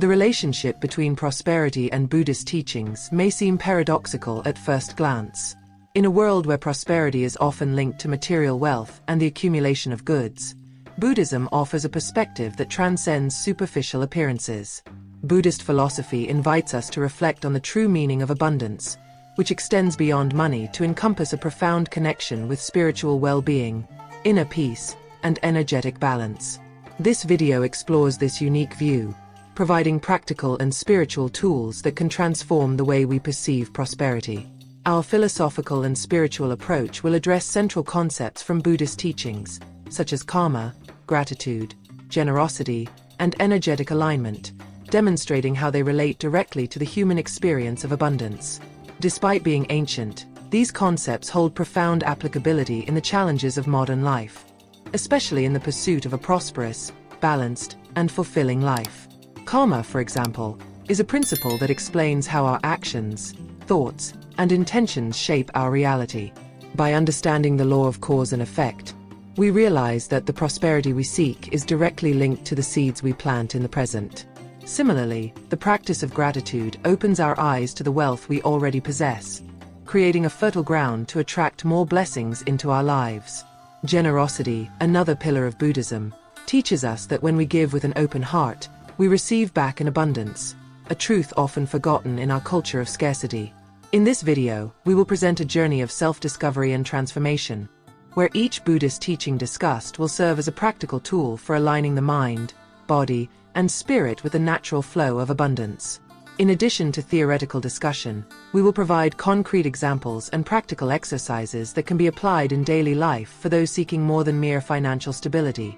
The relationship between prosperity and Buddhist teachings may seem paradoxical at first glance. In a world where prosperity is often linked to material wealth and the accumulation of goods, Buddhism offers a perspective that transcends superficial appearances. Buddhist philosophy invites us to reflect on the true meaning of abundance, which extends beyond money to encompass a profound connection with spiritual well-being, inner peace, and energetic balance. This video explores this unique view, providing practical and spiritual tools that can transform the way we perceive prosperity. Our philosophical and spiritual approach will address central concepts from Buddhist teachings, such as karma, gratitude, generosity, and energetic alignment, demonstrating how they relate directly to the human experience of abundance. Despite being ancient, these concepts hold profound applicability in the challenges of modern life, especially in the pursuit of a prosperous, balanced, and fulfilling life. Karma, for example, is a principle that explains how our actions, thoughts, and intentions shape our reality. By understanding the law of cause and effect, we realize that the prosperity we seek is directly linked to the seeds we plant in the present. Similarly, the practice of gratitude opens our eyes to the wealth we already possess, creating a fertile ground to attract more blessings into our lives. Generosity, another pillar of Buddhism, teaches us that when we give with an open heart, we receive back in abundance, a truth often forgotten in our culture of scarcity. In this video, we will present a journey of self-discovery and transformation, where each Buddhist teaching discussed will serve as a practical tool for aligning the mind, body, and spirit with the natural flow of abundance. In addition to theoretical discussion, we will provide concrete examples and practical exercises that can be applied in daily life for those seeking more than mere financial stability.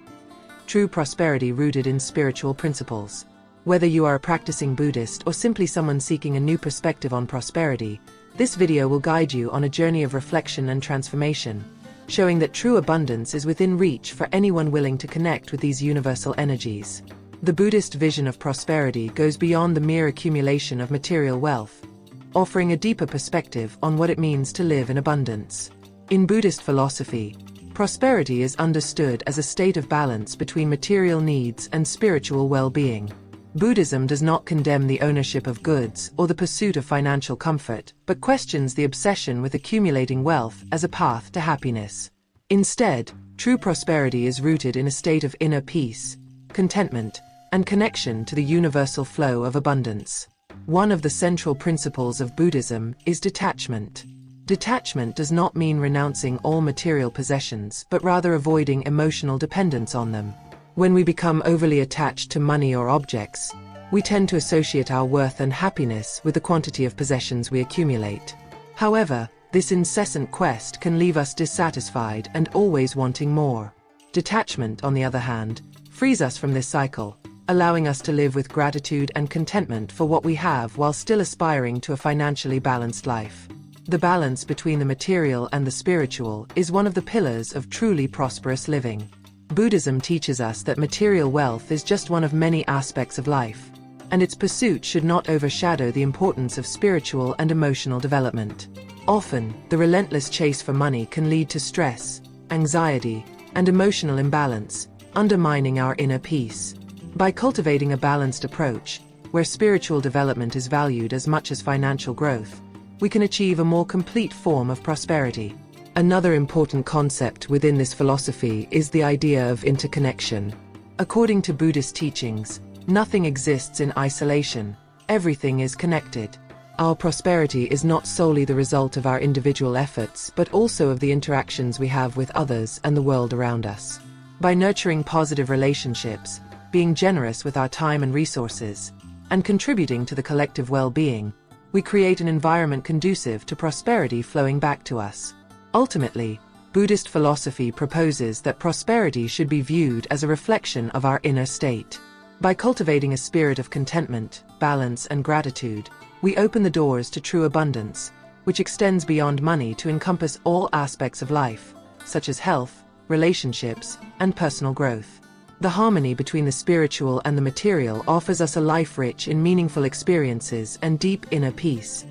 True prosperity rooted in spiritual principles. Whether you are a practicing Buddhist or simply someone seeking a new perspective on prosperity, this video will guide you on a journey of reflection and transformation, showing that true abundance is within reach for anyone willing to connect with these universal energies. The Buddhist vision of prosperity goes beyond the mere accumulation of material wealth, offering a deeper perspective on what it means to live in abundance. In Buddhist philosophy, prosperity is understood as a state of balance between material needs and spiritual well-being. Buddhism does not condemn the ownership of goods or the pursuit of financial comfort, but questions the obsession with accumulating wealth as a path to happiness. Instead, true prosperity is rooted in a state of inner peace, contentment, and connection to the universal flow of abundance. One of the central principles of Buddhism is detachment. Detachment does not mean renouncing all material possessions, but rather avoiding emotional dependence on them. When we become overly attached to money or objects, we tend to associate our worth and happiness with the quantity of possessions we accumulate. However, this incessant quest can leave us dissatisfied and always wanting more. Detachment, on the other hand, frees us from this cycle, allowing us to live with gratitude and contentment for what we have while still aspiring to a financially balanced life. The balance between the material and the spiritual is one of the pillars of truly prosperous living. Buddhism teaches us that material wealth is just one of many aspects of life, and its pursuit should not overshadow the importance of spiritual and emotional development. Often, the relentless chase for money can lead to stress, anxiety, and emotional imbalance, undermining our inner peace. By cultivating a balanced approach, where spiritual development is valued as much as financial growth, we can achieve a more complete form of prosperity. Another important concept within this philosophy is the idea of interconnection. According to Buddhist teachings, nothing exists in isolation, everything is connected. Our prosperity is not solely the result of our individual efforts, but also of the interactions we have with others and the world around us. By nurturing positive relationships, being generous with our time and resources, and contributing to the collective well-being, we create an environment conducive to prosperity flowing back to us. Ultimately, Buddhist philosophy proposes that prosperity should be viewed as a reflection of our inner state. By cultivating a spirit of contentment, balance, and gratitude, we open the doors to true abundance, which extends beyond money to encompass all aspects of life, such as health, relationships, and personal growth. The harmony between the spiritual and the material offers us a life rich in meaningful experiences and deep inner peace,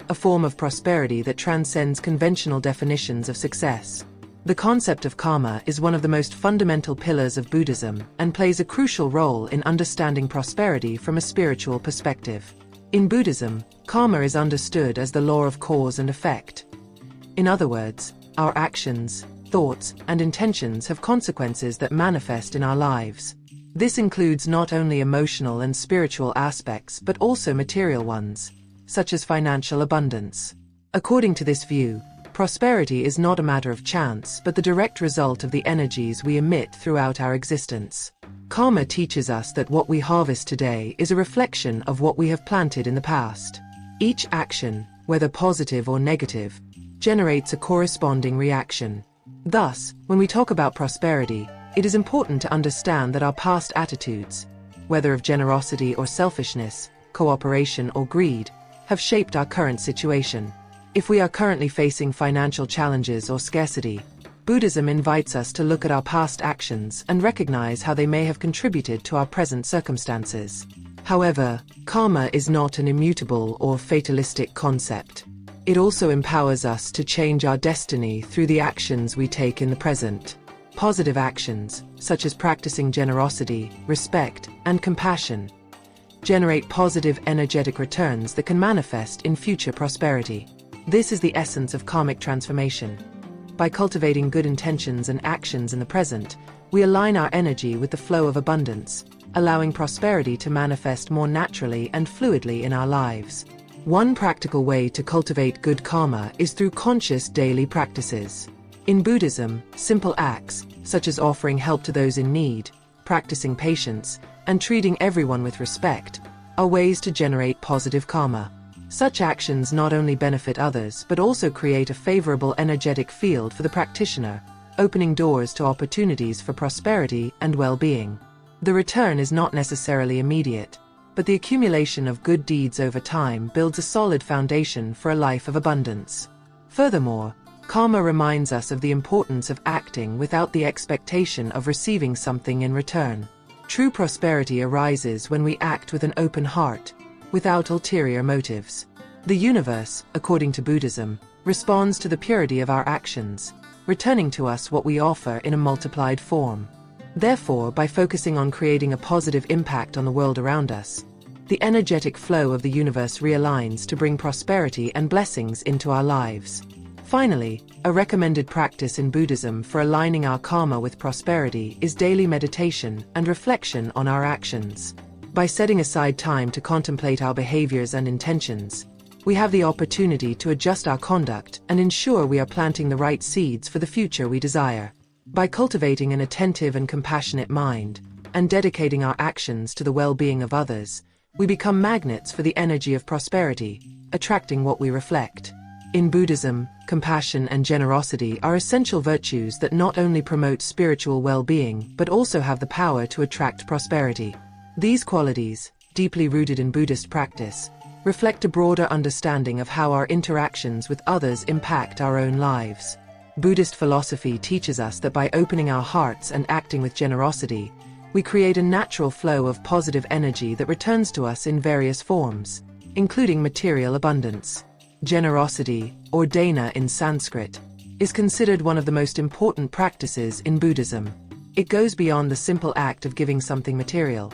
a form of prosperity that transcends conventional definitions of success. The concept of karma is one of the most fundamental pillars of Buddhism and plays a crucial role in understanding prosperity from a spiritual perspective. In Buddhism, karma is understood as the law of cause and effect. In other words, our actions, thoughts, and intentions have consequences that manifest in our lives. This includes not only emotional and spiritual aspects but also material ones, such as financial abundance. According to this view, prosperity is not a matter of chance but the direct result of the energies we emit throughout our existence. Karma teaches us that what we harvest today is a reflection of what we have planted in the past. Each action, whether positive or negative, generates a corresponding reaction. Thus, when we talk about prosperity, it is important to understand that our past attitudes, whether of generosity or selfishness, cooperation or greed, have shaped our current situation. If we are currently facing financial challenges or scarcity, Buddhism invites us to look at our past actions and recognize how they may have contributed to our present circumstances. However, karma is not an immutable or fatalistic concept. It also empowers us to change our destiny through the actions we take in the present. Positive actions, such as practicing generosity, respect, and compassion, generate positive energetic returns that can manifest in future prosperity. This is the essence of karmic transformation. By cultivating good intentions and actions in the present, we align our energy with the flow of abundance, allowing prosperity to manifest more naturally and fluidly in our lives. One practical way to cultivate good karma is through conscious daily practices. In Buddhism, simple acts, such as offering help to those in need, practicing patience, and treating everyone with respect, are ways to generate positive karma. Such actions not only benefit others but also create a favorable energetic field for the practitioner, opening doors to opportunities for prosperity and well-being. The return is not necessarily immediate, but the accumulation of good deeds over time builds a solid foundation for a life of abundance. Furthermore, karma reminds us of the importance of acting without the expectation of receiving something in return. True prosperity arises when we act with an open heart, without ulterior motives. The universe, according to Buddhism, responds to the purity of our actions, returning to us what we offer in a multiplied form. Therefore, by focusing on creating a positive impact on the world around us, the energetic flow of the universe realigns to bring prosperity and blessings into our lives. Finally, a recommended practice in Buddhism for aligning our karma with prosperity is daily meditation and reflection on our actions. By setting aside time to contemplate our behaviors and intentions, we have the opportunity to adjust our conduct and ensure we are planting the right seeds for the future we desire. By cultivating an attentive and compassionate mind, and dedicating our actions to the well-being of others, we become magnets for the energy of prosperity, attracting what we reflect. In Buddhism, compassion and generosity are essential virtues that not only promote spiritual well-being but also have the power to attract prosperity. These qualities, deeply rooted in Buddhist practice, reflect a broader understanding of how our interactions with others impact our own lives. Buddhist philosophy teaches us that by opening our hearts and acting with generosity, we create a natural flow of positive energy that returns to us in various forms, including material abundance. Generosity, or dana in Sanskrit, is considered one of the most important practices in Buddhism. It goes beyond the simple act of giving something material.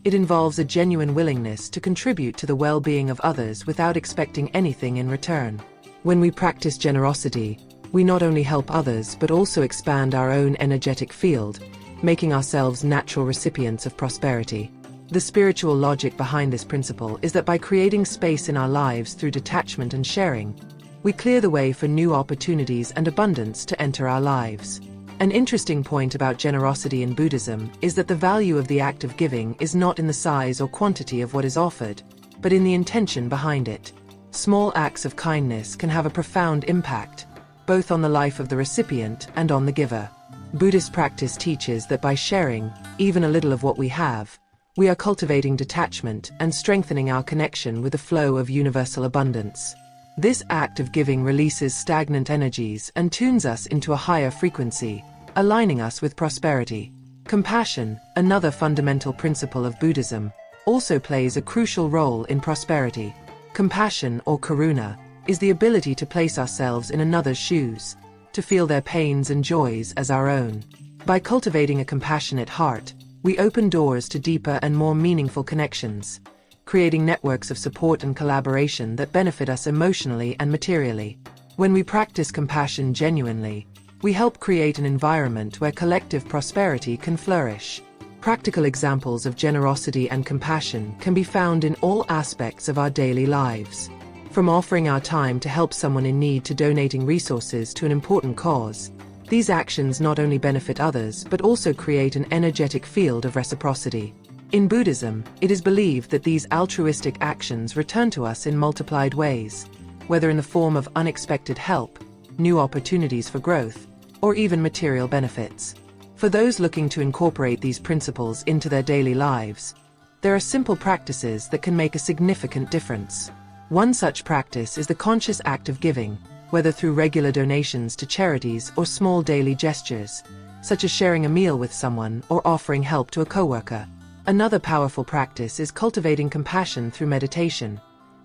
It involves a genuine willingness to contribute to the well-being of others without expecting anything in return. When we practice generosity, we not only help others but also expand our own energetic field, making ourselves natural recipients of prosperity. The spiritual logic behind this principle is that by creating space in our lives through detachment and sharing, we clear the way for new opportunities and abundance to enter our lives. An interesting point about generosity in Buddhism is that the value of the act of giving is not in the size or quantity of what is offered, but in the intention behind it. Small acts of kindness can have a profound impact, both on the life of the recipient and on the giver. Buddhist practice teaches that by sharing, even a little of what we have, we are cultivating detachment and strengthening our connection with the flow of universal abundance. This act of giving releases stagnant energies and tunes us into a higher frequency, aligning us with prosperity. Compassion, another fundamental principle of Buddhism, also plays a crucial role in prosperity. Compassion, or karuna, is the ability to place ourselves in another's shoes, to feel their pains and joys as our own. By cultivating a compassionate heart, we open doors to deeper and more meaningful connections, creating networks of support and collaboration that benefit us emotionally and materially. When we practice compassion genuinely, we help create an environment where collective prosperity can flourish. Practical examples of generosity and compassion can be found in all aspects of our daily lives. From offering our time to help someone in need to donating resources to an important cause, these actions not only benefit others but also create an energetic field of reciprocity. In Buddhism, it is believed that these altruistic actions return to us in multiplied ways, whether in the form of unexpected help, new opportunities for growth, or even material benefits. For those looking to incorporate these principles into their daily lives, there are simple practices that can make a significant difference. One such practice is the conscious act of giving, whether through regular donations to charities or small daily gestures, such as sharing a meal with someone or offering help to a coworker. Another powerful practice is cultivating compassion through meditation,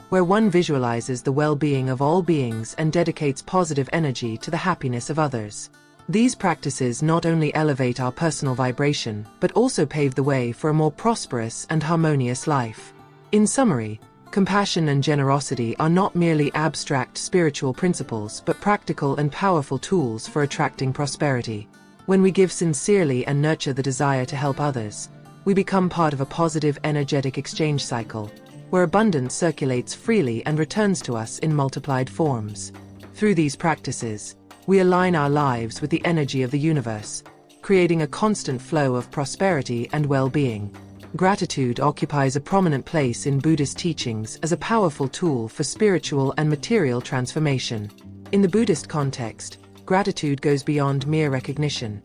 where one visualizes the well-being of all beings and dedicates positive energy to the happiness of others. These practices not only elevate our personal vibration, but also pave the way for a more prosperous and harmonious life. In summary, compassion and generosity are not merely abstract spiritual principles but practical and powerful tools for attracting prosperity. When we give sincerely and nurture the desire to help others, we become part of a positive energetic exchange cycle, where abundance circulates freely and returns to us in multiplied forms. Through these practices, we align our lives with the energy of the universe, creating a constant flow of prosperity and well-being. Gratitude occupies a prominent place in Buddhist teachings as a powerful tool for spiritual and material transformation. In the Buddhist context, gratitude goes beyond mere recognition.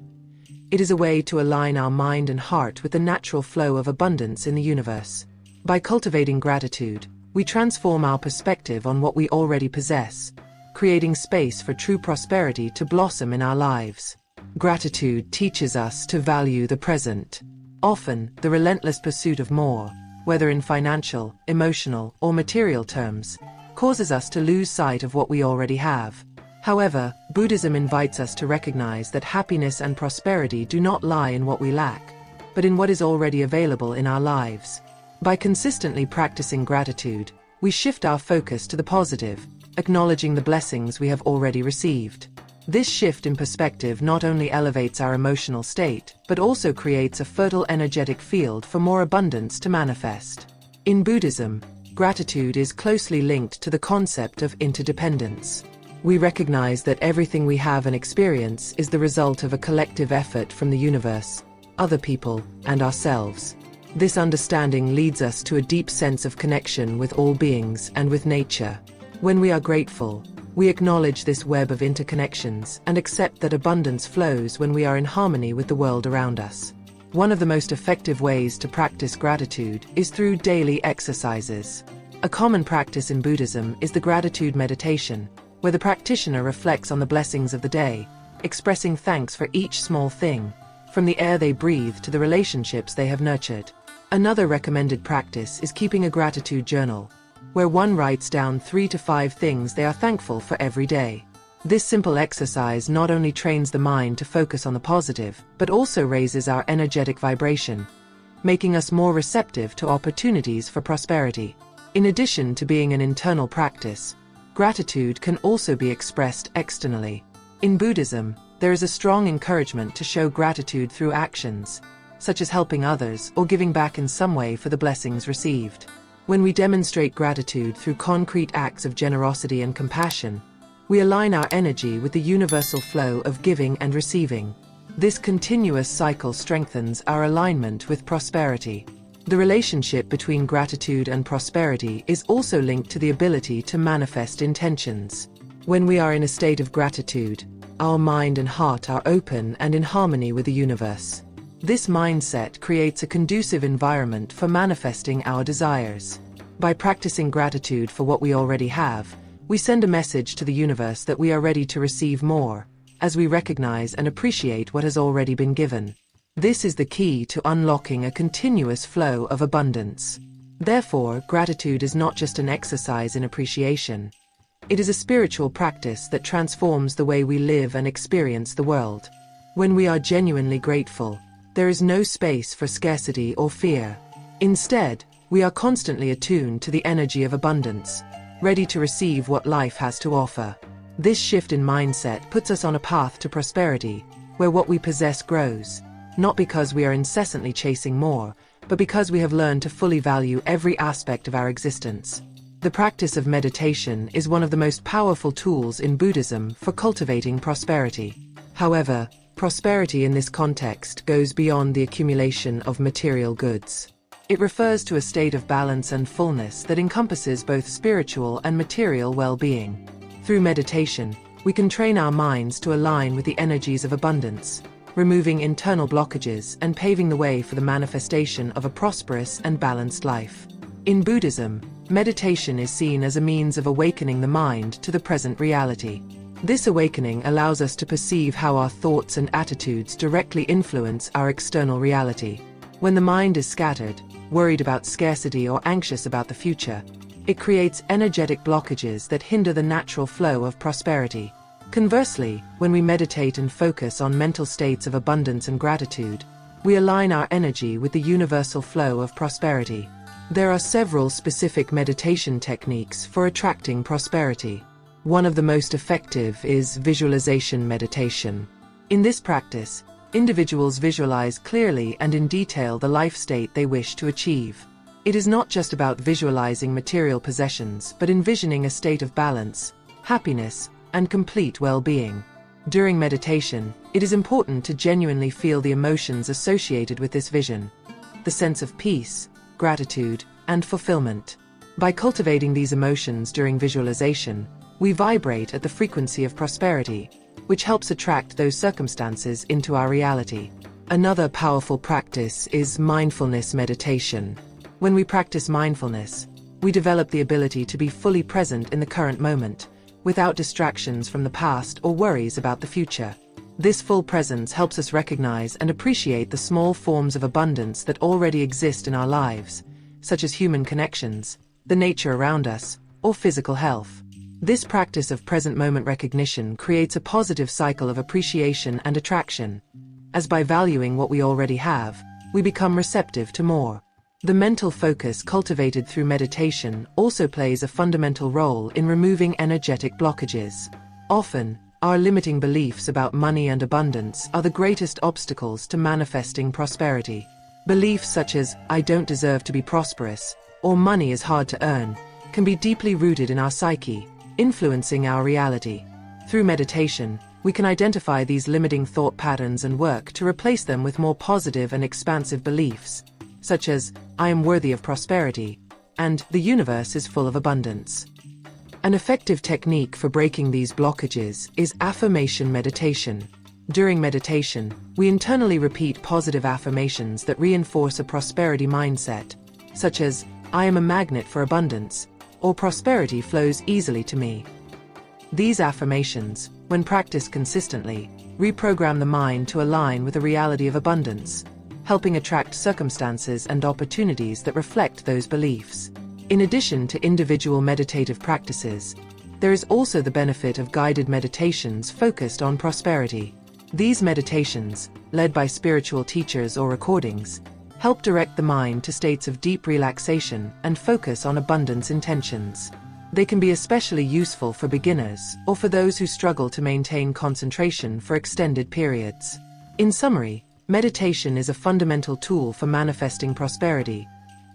It is a way to align our mind and heart with the natural flow of abundance in the universe. By cultivating gratitude, we transform our perspective on what we already possess, creating space for true prosperity to blossom in our lives. Gratitude teaches us to value the present. Often, the relentless pursuit of more, whether in financial, emotional, or material terms, causes us to lose sight of what we already have. However, Buddhism invites us to recognize that happiness and prosperity do not lie in what we lack, but in what is already available in our lives. By consistently practicing gratitude, we shift our focus to the positive, acknowledging the blessings we have already received. This shift in perspective not only elevates our emotional state, but also creates a fertile energetic field for more abundance to manifest. In Buddhism, gratitude is closely linked to the concept of interdependence. We recognize that everything we have and experience is the result of a collective effort from the universe, other people, and ourselves. This understanding leads us to a deep sense of connection with all beings and with nature. When we are grateful, we acknowledge this web of interconnections and accept that abundance flows when we are in harmony with the world around us. One of the most effective ways to practice gratitude is through daily exercises. A common practice in Buddhism is the gratitude meditation, where the practitioner reflects on the blessings of the day, expressing thanks for each small thing, from the air they breathe to the relationships they have nurtured. Another recommended practice is keeping a gratitude journal, where one writes down 3 to 5 things they are thankful for every day. This simple exercise not only trains the mind to focus on the positive, but also raises our energetic vibration, making us more receptive to opportunities for prosperity. In addition to being an internal practice, gratitude can also be expressed externally. In Buddhism, there is a strong encouragement to show gratitude through actions, such as helping others or giving back in some way for the blessings received. When we demonstrate gratitude through concrete acts of generosity and compassion, we align our energy with the universal flow of giving and receiving. This continuous cycle strengthens our alignment with prosperity. The relationship between gratitude and prosperity is also linked to the ability to manifest intentions. When we are in a state of gratitude, our mind and heart are open and in harmony with the universe. This mindset creates a conducive environment for manifesting our desires. By practicing gratitude for what we already have, we send a message to the universe that we are ready to receive more, as we recognize and appreciate what has already been given. This is the key to unlocking a continuous flow of abundance. Therefore, gratitude is not just an exercise in appreciation. It is a spiritual practice that transforms the way we live and experience the world. When we are genuinely grateful, there is no space for scarcity or fear. Instead, we are constantly attuned to the energy of abundance, ready to receive what life has to offer. This shift in mindset puts us on a path to prosperity, where what we possess grows, not because we are incessantly chasing more, but because we have learned to fully value every aspect of our existence. The practice of meditation is one of the most powerful tools in Buddhism for cultivating prosperity. However, prosperity in this context goes beyond the accumulation of material goods. It refers to a state of balance and fullness that encompasses both spiritual and material well-being. Through meditation, we can train our minds to align with the energies of abundance, removing internal blockages and paving the way for the manifestation of a prosperous and balanced life. In Buddhism, meditation is seen as a means of awakening the mind to the present reality. This awakening allows us to perceive how our thoughts and attitudes directly influence our external reality. When the mind is scattered, worried about scarcity or anxious about the future, it creates energetic blockages that hinder the natural flow of prosperity. Conversely, when we meditate and focus on mental states of abundance and gratitude, we align our energy with the universal flow of prosperity. There are several specific meditation techniques for attracting prosperity. One of the most effective is visualization meditation. In this practice, individuals visualize clearly and in detail the life state they wish to achieve. It is not just about visualizing material possessions, but envisioning a state of balance, happiness, and complete well-being. During meditation, it is important to genuinely feel the emotions associated with this vision: the sense of peace, gratitude, and fulfillment. By cultivating these emotions during visualization, we vibrate at the frequency of prosperity, which helps attract those circumstances into our reality. Another powerful practice is mindfulness meditation. When we practice mindfulness, we develop the ability to be fully present in the current moment, without distractions from the past or worries about the future. This full presence helps us recognize and appreciate the small forms of abundance that already exist in our lives, such as human connections, the nature around us, or physical health. This practice of present moment recognition creates a positive cycle of appreciation and attraction, as by valuing what we already have, we become receptive to more. The mental focus cultivated through meditation also plays a fundamental role in removing energetic blockages. Often, our limiting beliefs about money and abundance are the greatest obstacles to manifesting prosperity. Beliefs such as, "I don't deserve to be prosperous," or "money is hard to earn," can be deeply rooted in our psyche, influencing our reality. Through meditation, we can identify these limiting thought patterns and work to replace them with more positive and expansive beliefs, such as, "I am worthy of prosperity," and "the universe is full of abundance." An effective technique for breaking these blockages is affirmation meditation. During meditation, we internally repeat positive affirmations that reinforce a prosperity mindset, such as, "I am a magnet for abundance," or "prosperity flows easily to me." These affirmations, when practiced consistently, reprogram the mind to align with a reality of abundance, helping attract circumstances and opportunities that reflect those beliefs. In addition to individual meditative practices, there is also the benefit of guided meditations focused on prosperity. These meditations, led by spiritual teachers or recordings, help direct the mind to states of deep relaxation and focus on abundance intentions. They can be especially useful for beginners or for those who struggle to maintain concentration for extended periods. In summary, meditation is a fundamental tool for manifesting prosperity,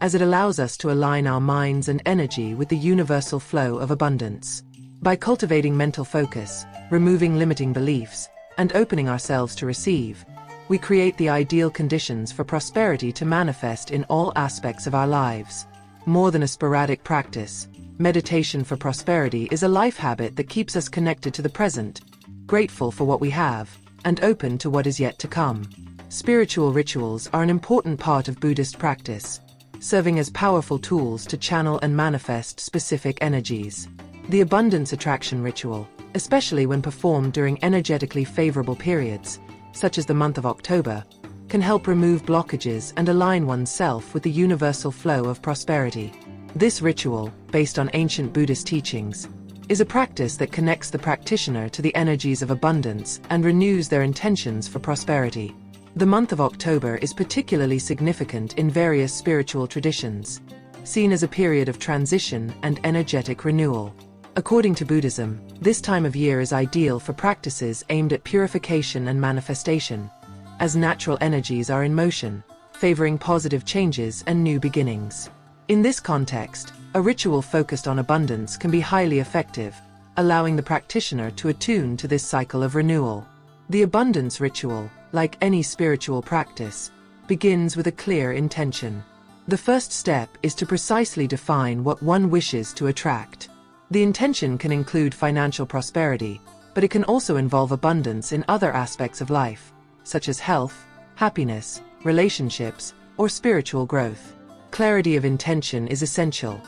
as it allows us to align our minds and energy with the universal flow of abundance. By cultivating mental focus, removing limiting beliefs, and opening ourselves to receive, we create the ideal conditions for prosperity to manifest in all aspects of our lives. More than a sporadic practice, meditation for prosperity is a life habit that keeps us connected to the present, grateful for what we have, and open to what is yet to come. Spiritual rituals are an important part of Buddhist practice, serving as powerful tools to channel and manifest specific energies. The abundance attraction ritual, especially when performed during energetically favorable periods, such as the month of October, can help remove blockages and align oneself with the universal flow of prosperity. This ritual, based on ancient Buddhist teachings, is a practice that connects the practitioner to the energies of abundance and renews their intentions for prosperity. The month of October is particularly significant in various spiritual traditions, seen as a period of transition and energetic renewal. According to Buddhism, this time of year is ideal for practices aimed at purification and manifestation, as natural energies are in motion, favoring positive changes and new beginnings. In this context, a ritual focused on abundance can be highly effective, allowing the practitioner to attune to this cycle of renewal. The abundance ritual, like any spiritual practice, begins with a clear intention. The first step is to precisely define what one wishes to attract. The intention can include financial prosperity, but it can also involve abundance in other aspects of life, such as health, happiness, relationships, or spiritual growth. Clarity of intention is essential,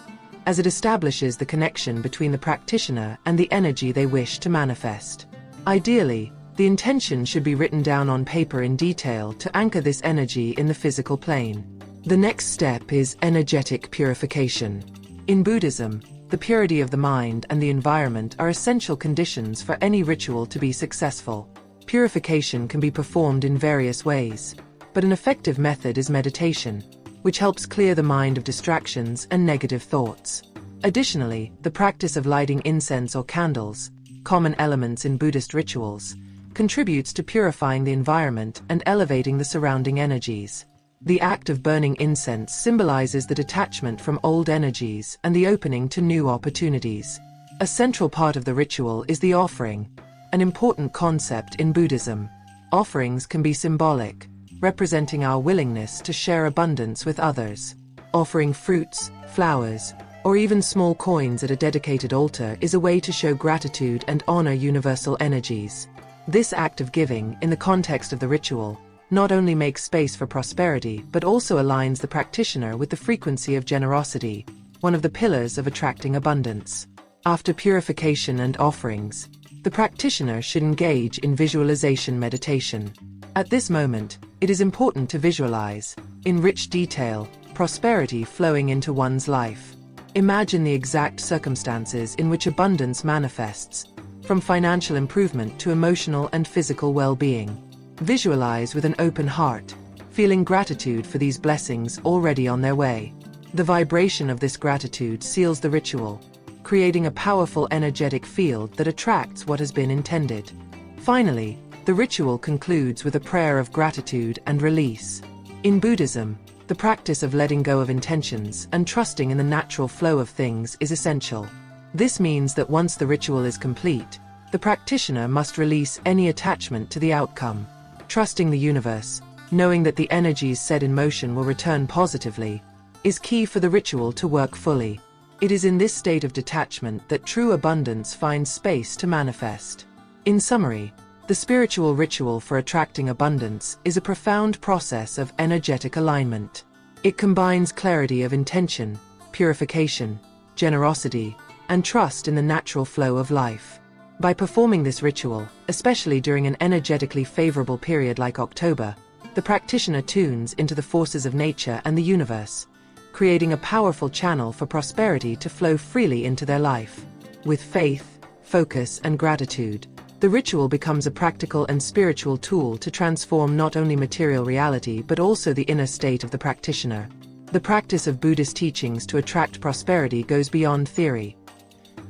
as it establishes the connection between the practitioner and the energy they wish to manifest. Ideally, the intention should be written down on paper in detail to anchor this energy in the physical plane. The next step is energetic purification. In Buddhism, the purity of the mind and the environment are essential conditions for any ritual to be successful. Purification can be performed in various ways, but an effective method is meditation, which helps clear the mind of distractions and negative thoughts. Additionally, the practice of lighting incense or candles, common elements in Buddhist rituals, contributes to purifying the environment and elevating the surrounding energies. The act of burning incense symbolizes the detachment from old energies and the opening to new opportunities. A central part of the ritual is the offering, an important concept in Buddhism. Offerings can be symbolic, representing our willingness to share abundance with others. Offering fruits, flowers, or even small coins at a dedicated altar is a way to show gratitude and honor universal energies. This act of giving, in the context of the ritual, not only makes space for prosperity but also aligns the practitioner with the frequency of generosity, one of the pillars of attracting abundance. After purification and offerings, the practitioner should engage in visualization meditation. At this moment, it is important to visualize, in rich detail, prosperity flowing into one's life. Imagine the exact circumstances in which abundance manifests, from financial improvement to emotional and physical well-being. Visualize with an open heart, feeling gratitude for these blessings already on their way. The vibration of this gratitude seals the ritual, creating a powerful energetic field that attracts what has been intended. Finally, the ritual concludes with a prayer of gratitude and release. In Buddhism, the practice of letting go of intentions and trusting in the natural flow of things is essential. This means that once the ritual is complete, the practitioner must release any attachment to the outcome. Trusting the universe, knowing that the energies set in motion will return positively, is key for the ritual to work fully. It is in this state of detachment that true abundance finds space to manifest. In summary, the spiritual ritual for attracting abundance is a profound process of energetic alignment. It combines clarity of intention, purification, generosity, and trust in the natural flow of life. By performing this ritual, especially during an energetically favorable period like October, the practitioner tunes into the forces of nature and the universe, creating a powerful channel for prosperity to flow freely into their life. With faith, focus, and gratitude, the ritual becomes a practical and spiritual tool to transform not only material reality but also the inner state of the practitioner. The practice of Buddhist teachings to attract prosperity goes beyond theory.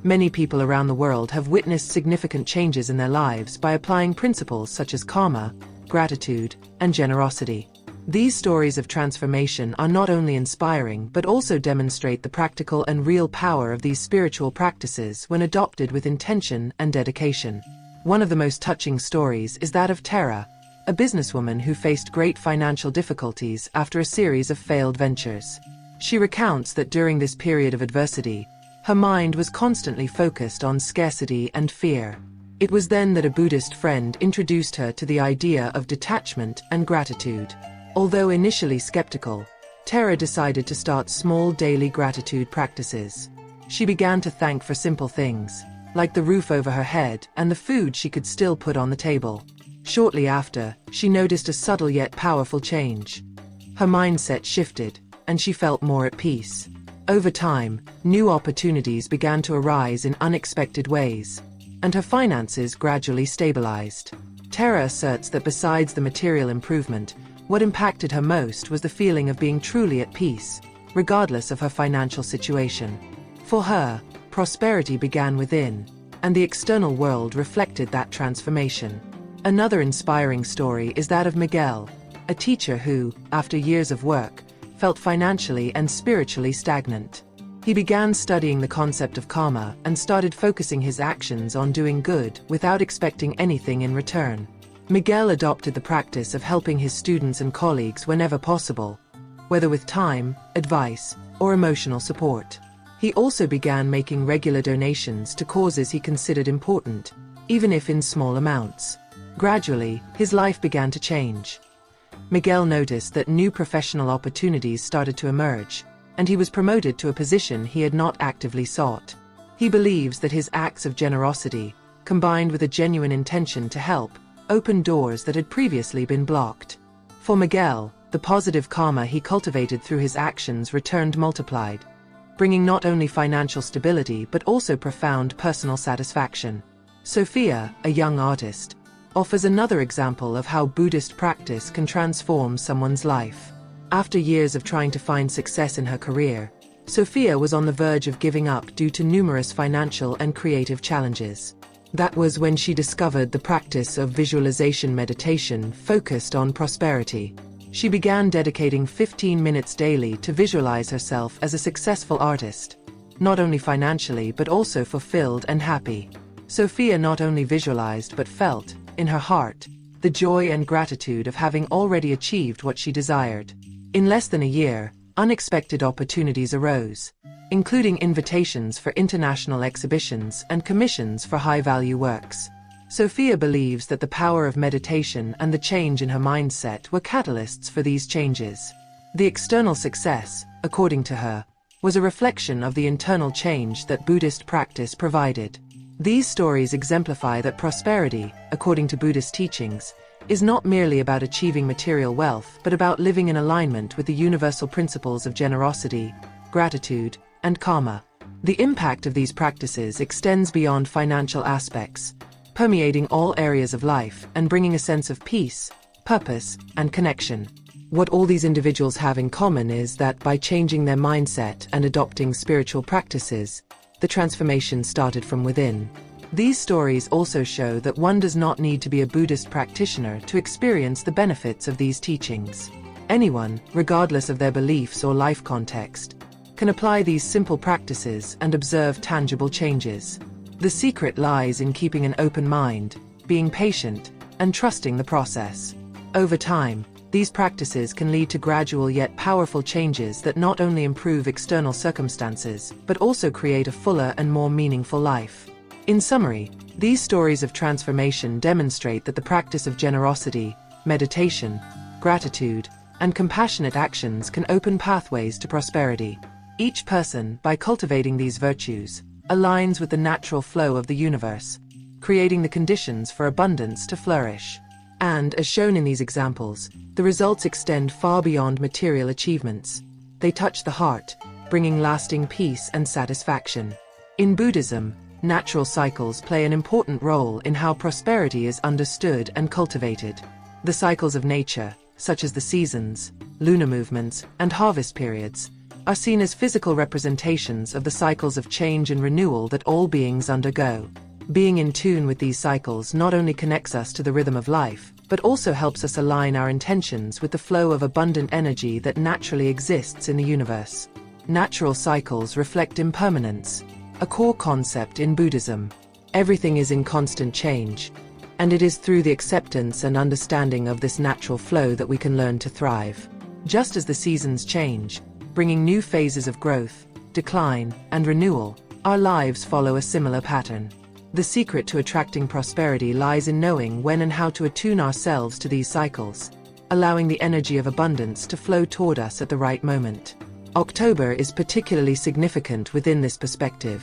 Many people around the world have witnessed significant changes in their lives by applying principles such as karma, gratitude, and generosity. These stories of transformation are not only inspiring but also demonstrate the practical and real power of these spiritual practices when adopted with intention and dedication. One of the most touching stories is that of Tara, a businesswoman who faced great financial difficulties after a series of failed ventures. She recounts that during this period of adversity, her mind was constantly focused on scarcity and fear. It was then that a Buddhist friend introduced her to the idea of detachment and gratitude. Although initially skeptical, Tara decided to start small daily gratitude practices. She began to thank for simple things, like the roof over her head and the food she could still put on the table. Shortly after, she noticed a subtle yet powerful change. Her mindset shifted, and she felt more at peace. Over time, new opportunities began to arise in unexpected ways, and her finances gradually stabilized. Tara asserts that besides the material improvement, what impacted her most was the feeling of being truly at peace, regardless of her financial situation. For her, prosperity began within, and the external world reflected that transformation. Another inspiring story is that of Miguel, a teacher who, after years of work, felt financially and spiritually stagnant. He began studying the concept of karma and started focusing his actions on doing good without expecting anything in return. Miguel adopted the practice of helping his students and colleagues whenever possible, whether with time, advice, or emotional support. He also began making regular donations to causes he considered important, even if in small amounts. Gradually, his life began to change. Miguel noticed that new professional opportunities started to emerge, and he was promoted to a position he had not actively sought. He believes that his acts of generosity, combined with a genuine intention to help, opened doors that had previously been blocked. For Miguel, the positive karma he cultivated through his actions returned multiplied, bringing not only financial stability but also profound personal satisfaction. Sophia, a young artist, offers another example of how Buddhist practice can transform someone's life. After years of trying to find success in her career, Sophia was on the verge of giving up due to numerous financial and creative challenges. That was when she discovered the practice of visualization meditation focused on prosperity. She began dedicating 15 minutes daily to visualize herself as a successful artist, not only financially but also fulfilled and happy. Sophia not only visualized but felt, in her heart, the joy and gratitude of having already achieved what she desired. In less than a year, unexpected opportunities arose, including invitations for international exhibitions and commissions for high-value works. Sophia believes that the power of meditation and the change in her mindset were catalysts for these changes. The external success, according to her, was a reflection of the internal change that Buddhist practice provided. These stories exemplify that prosperity, according to Buddhist teachings, is not merely about achieving material wealth but about living in alignment with the universal principles of generosity, gratitude, and karma. The impact of these practices extends beyond financial aspects, permeating all areas of life and bringing a sense of peace, purpose, and connection. What all these individuals have in common is that by changing their mindset and adopting spiritual practices, the transformation started from within. These stories also show that one does not need to be a Buddhist practitioner to experience the benefits of these teachings. Anyone, regardless of their beliefs or life context, can apply these simple practices and observe tangible changes. The secret lies in keeping an open mind, being patient, and trusting the process. Over time, these practices can lead to gradual yet powerful changes that not only improve external circumstances, but also create a fuller and more meaningful life. In summary, these stories of transformation demonstrate that the practice of generosity, meditation, gratitude, and compassionate actions can open pathways to prosperity. Each person, by cultivating these virtues, aligns with the natural flow of the universe, creating the conditions for abundance to flourish. And, as shown in these examples, the results extend far beyond material achievements. They touch the heart, bringing lasting peace and satisfaction. In Buddhism, natural cycles play an important role in how prosperity is understood and cultivated. The cycles of nature, such as the seasons, lunar movements, and harvest periods, are seen as physical representations of the cycles of change and renewal that all beings undergo. Being in tune with these cycles not only connects us to the rhythm of life, but also helps us align our intentions with the flow of abundant energy that naturally exists in the universe. Natural cycles reflect impermanence, a core concept in Buddhism. Everything is in constant change, and it is through the acceptance and understanding of this natural flow that we can learn to thrive. Just as the seasons change, bringing new phases of growth, decline, and renewal, our lives follow a similar pattern. The secret to attracting prosperity lies in knowing when and how to attune ourselves to these cycles, allowing the energy of abundance to flow toward us at the right moment. October is particularly significant within this perspective,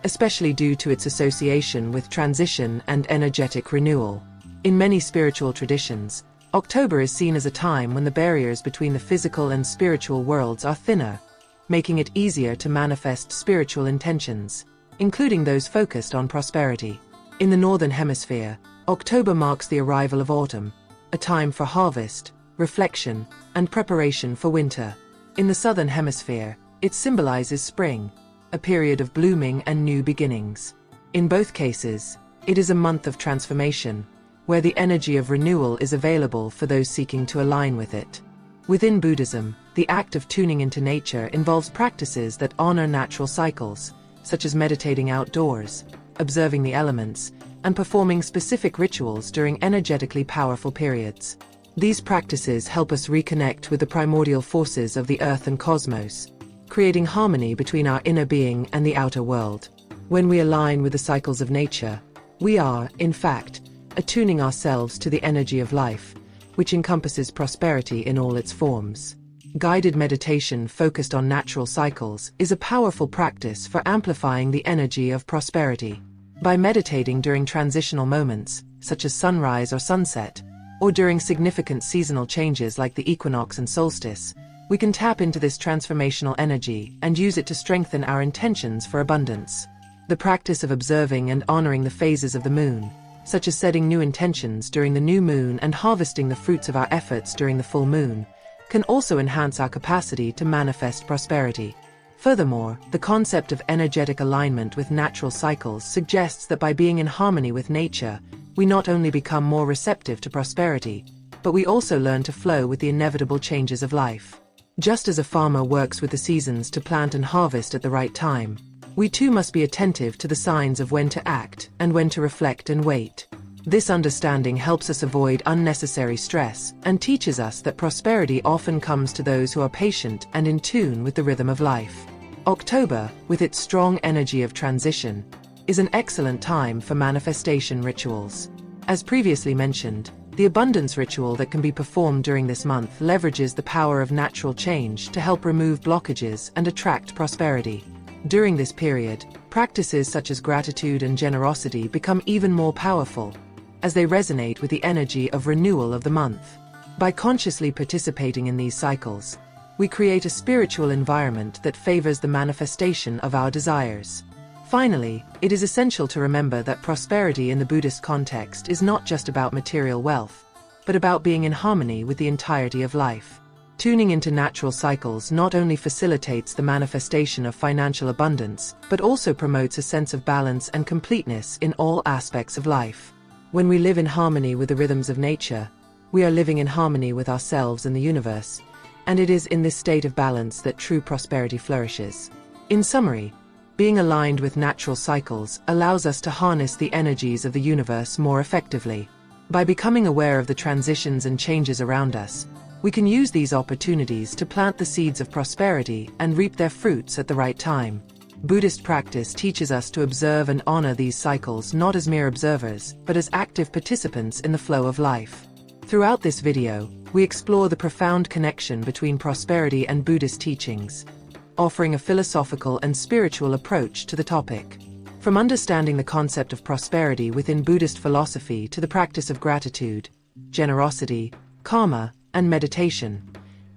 especially due to its association with transition and energetic renewal. In many spiritual traditions, October is seen as a time when the barriers between the physical and spiritual worlds are thinner, making it easier to manifest spiritual intentions, including those focused on prosperity. In the Northern Hemisphere, October marks the arrival of autumn, a time for harvest, reflection, and preparation for winter. In the Southern Hemisphere, it symbolizes spring, a period of blooming and new beginnings. In both cases, it is a month of transformation, where the energy of renewal is available for those seeking to align with it. Within Buddhism, the act of tuning into nature involves practices that honor natural cycles, such as meditating outdoors, observing the elements, and performing specific rituals during energetically powerful periods. These practices help us reconnect with the primordial forces of the earth and cosmos, creating harmony between our inner being and the outer world. When we align with the cycles of nature, we are, in fact, attuning ourselves to the energy of life, which encompasses prosperity in all its forms. Guided meditation focused on natural cycles is a powerful practice for amplifying the energy of prosperity. By meditating during transitional moments, such as sunrise or sunset, or during significant seasonal changes like the equinox and solstice, we can tap into this transformational energy and use it to strengthen our intentions for abundance. The practice of observing and honoring the phases of the moon, such as setting new intentions during the new moon and harvesting the fruits of our efforts during the full moon, can also enhance our capacity to manifest prosperity. Furthermore, the concept of energetic alignment with natural cycles suggests that by being in harmony with nature, we not only become more receptive to prosperity, but we also learn to flow with the inevitable changes of life. Just as a farmer works with the seasons to plant and harvest at the right time, we too must be attentive to the signs of when to act and when to reflect and wait. This understanding helps us avoid unnecessary stress and teaches us that prosperity often comes to those who are patient and in tune with the rhythm of life. October, with its strong energy of transition, is an excellent time for manifestation rituals. As previously mentioned, the abundance ritual that can be performed during this month leverages the power of natural change to help remove blockages and attract prosperity. During this period, practices such as gratitude and generosity become even more powerful, as they resonate with the energy of renewal of the month. By consciously participating in these cycles, we create a spiritual environment that favors the manifestation of our desires. Finally, it is essential to remember that prosperity in the Buddhist context is not just about material wealth, but about being in harmony with the entirety of life. Tuning into natural cycles not only facilitates the manifestation of financial abundance, but also promotes a sense of balance and completeness in all aspects of life. When we live in harmony with the rhythms of nature, we are living in harmony with ourselves and the universe, and it is in this state of balance that true prosperity flourishes. In summary, being aligned with natural cycles allows us to harness the energies of the universe more effectively. By becoming aware of the transitions and changes around us, we can use these opportunities to plant the seeds of prosperity and reap their fruits at the right time. Buddhist practice teaches us to observe and honor these cycles not as mere observers, but as active participants in the flow of life. Throughout this video, we explore the profound connection between prosperity and Buddhist teachings, offering a philosophical and spiritual approach to the topic. From understanding the concept of prosperity within Buddhist philosophy to the practice of gratitude, generosity, karma, and meditation,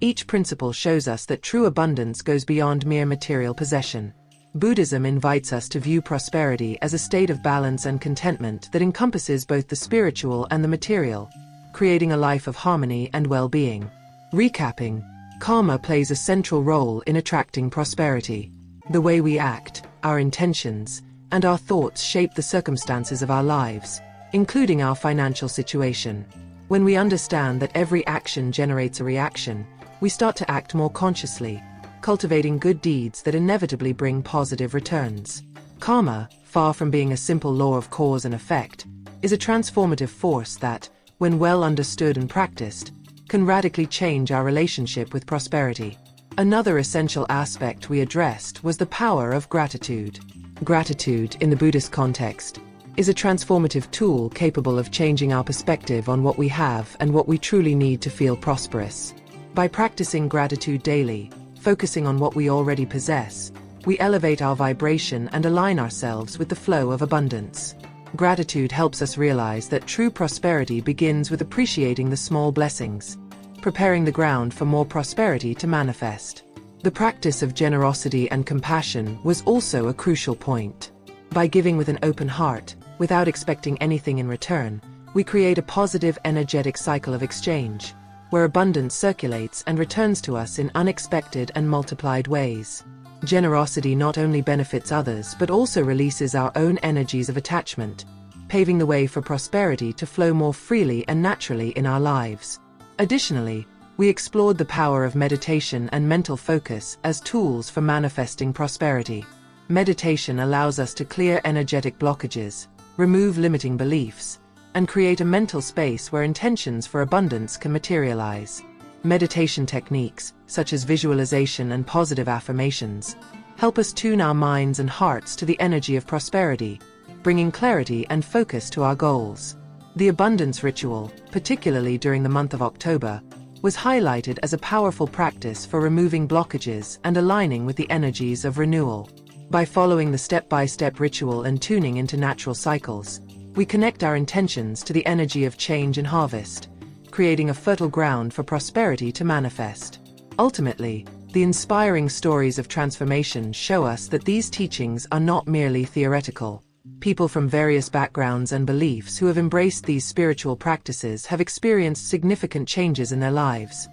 each principle shows us that true abundance goes beyond mere material possession. Buddhism invites us to view prosperity as a state of balance and contentment that encompasses both the spiritual and the material, creating a life of harmony and well-being. Recapping, karma plays a central role in attracting prosperity. The way we act, our intentions, and our thoughts shape the circumstances of our lives, including our financial situation. When we understand that every action generates a reaction, we start to act more consciously, cultivating good deeds that inevitably bring positive returns. Karma, far from being a simple law of cause and effect, is a transformative force that, when well understood and practiced, can radically change our relationship with prosperity. Another essential aspect we addressed was the power of gratitude. Gratitude, in the Buddhist context, is a transformative tool capable of changing our perspective on what we have and what we truly need to feel prosperous. By practicing gratitude daily, focusing on what we already possess, we elevate our vibration and align ourselves with the flow of abundance. Gratitude helps us realize that true prosperity begins with appreciating the small blessings, preparing the ground for more prosperity to manifest. The practice of generosity and compassion was also a crucial point. By giving with an open heart, without expecting anything in return, we create a positive, energetic cycle of exchange, where abundance circulates and returns to us in unexpected and multiplied ways. Generosity not only benefits others but also releases our own energies of attachment, paving the way for prosperity to flow more freely and naturally in our lives. Additionally, we explored the power of meditation and mental focus as tools for manifesting prosperity. Meditation allows us to clear energetic blockages, remove limiting beliefs, and create a mental space where intentions for abundance can materialize. Meditation techniques, such as visualization and positive affirmations, help us tune our minds and hearts to the energy of prosperity, bringing clarity and focus to our goals. The abundance ritual, particularly during the month of October, was highlighted as a powerful practice for removing blockages and aligning with the energies of renewal. By following the step-by-step ritual and tuning into natural cycles, we connect our intentions to the energy of change and harvest, creating a fertile ground for prosperity to manifest. Ultimately, the inspiring stories of transformation show us that these teachings are not merely theoretical. People from various backgrounds and beliefs who have embraced these spiritual practices have experienced significant changes in their lives,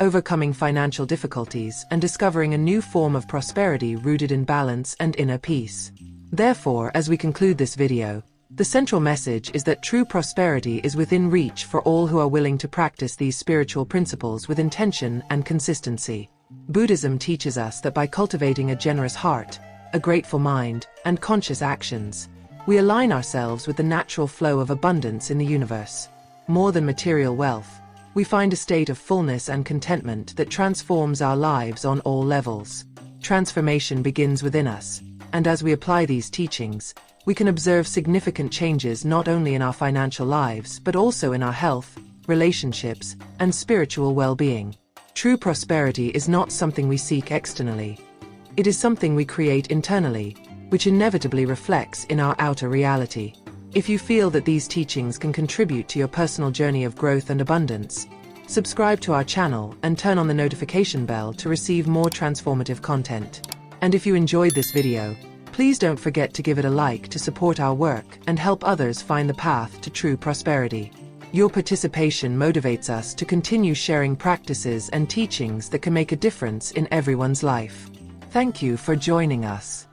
overcoming financial difficulties and discovering a new form of prosperity rooted in balance and inner peace. Therefore, as we conclude this video, the central message is that true prosperity is within reach for all who are willing to practice these spiritual principles with intention and consistency. Buddhism teaches us that by cultivating a generous heart, a grateful mind, and conscious actions, we align ourselves with the natural flow of abundance in the universe. More than material wealth, we find a state of fullness and contentment that transforms our lives on all levels. Transformation begins within us, and as we apply these teachings, we can observe significant changes not only in our financial lives but also in our health, relationships, and spiritual well-being. True prosperity is not something we seek externally. It is something we create internally, which inevitably reflects in our outer reality. If you feel that these teachings can contribute to your personal journey of growth and abundance, subscribe to our channel and turn on the notification bell to receive more transformative content. And if you enjoyed this video, please don't forget to give it a like to support our work and help others find the path to true prosperity. Your participation motivates us to continue sharing practices and teachings that can make a difference in everyone's life. Thank you for joining us.